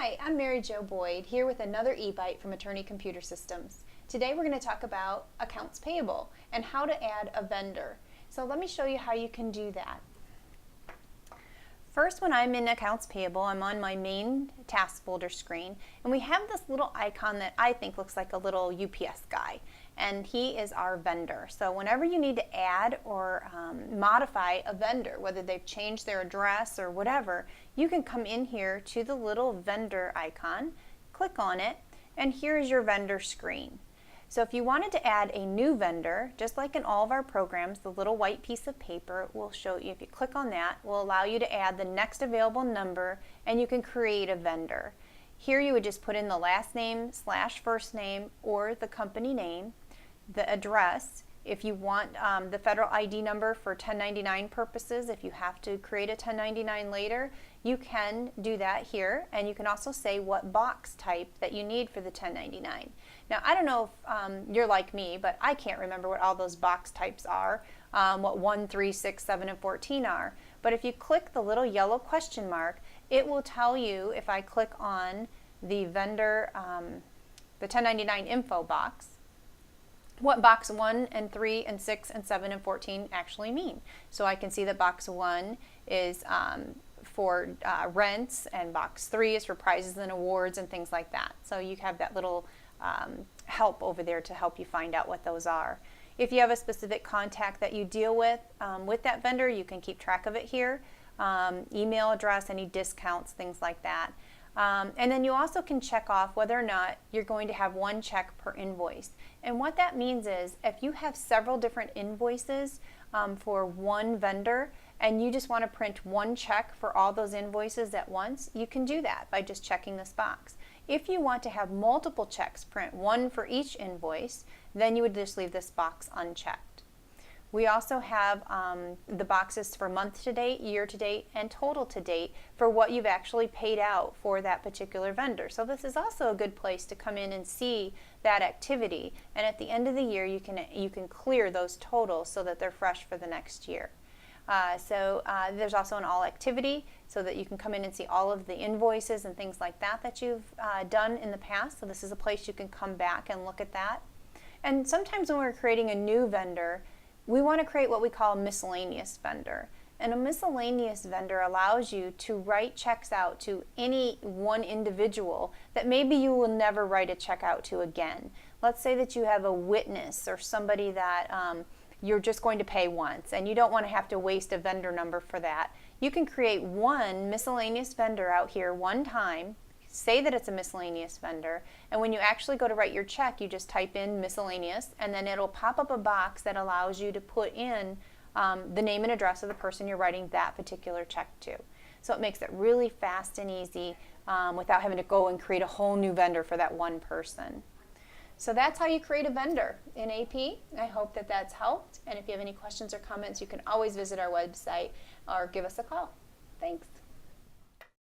Hi, I'm Mary Jo Boyd here with another eBite from Attorney Computer Systems. Today we're going to talk about accounts payable and how to add a vendor. So let me show you how you can do that. First, when I'm in accounts payable, I'm on my main task folder screen, and we have this little icon that I think looks like a little UPS guy, and he is our vendor. So whenever you need to add or modify a vendor, whether they've changed their address or whatever, you can come in here to the little vendor icon, click on it, and here's your vendor screen. So if you wanted to add a new vendor, just like in all of our programs, the little white piece of paper will show you, if you click on that, will allow you to add the next available number, and you can create a vendor. Here you would just put in the last name / first name or the company name, the address. If you want the federal ID number for 1099 purposes, if you have to create a 1099 later, you can do that here, and you can also say what box type that you need for the 1099. Now, I don't know if you're like me, but I can't remember what all those box types are, what 1, 3, 6, 7, and 14 are. But if you click the little yellow question mark, it will tell you, if I click on the vendor, the 1099 info box, what box 1 and 3 and 6 and 7 and 14 actually mean. So I can see that box 1 is for rents, and box 3 is for prizes and awards and things like that. So you have that little help over there to help you find out what those are. If you have a specific contact that you deal with that vendor, you can keep track of it here. Email address, any discounts, things like that. And then you also can check off whether or not you're going to have one check per invoice. And what that means is, if you have several different invoices for one vendor and you just want to print one check for all those invoices at once, you can do that by just checking this box. If you want to have multiple checks print, one for each invoice, then you would just leave this box unchecked. We also have the boxes for month to date, year to date, and total to date for what you've actually paid out for that particular vendor. So this is also a good place to come in and see that activity. And at the end of the year, you can clear those totals so that they're fresh for the next year. There's also an all activity, so that you can come in and see all of the invoices and things like that that you've done in the past. So this is a place you can come back and look at that. And sometimes when we're creating a new vendor, we want to create what we call a miscellaneous vendor. And a miscellaneous vendor allows you to write checks out to any one individual that maybe you will never write a check out to again. Let's say that you have a witness or somebody that you're just going to pay once, and you don't want to have to waste a vendor number for that. You can create one miscellaneous vendor out here one time, say that it's a miscellaneous vendor, and when you actually go to write your check, you just type in miscellaneous, and then it'll pop up a box that allows you to put in the name and address of the person you're writing that particular check to. So it makes it really fast and easy without having to go and create a whole new vendor for that one person. So that's how you create a vendor in AP. I hope that that's helped, and if you have any questions or comments, you can always visit our website or give us a call. Thanks.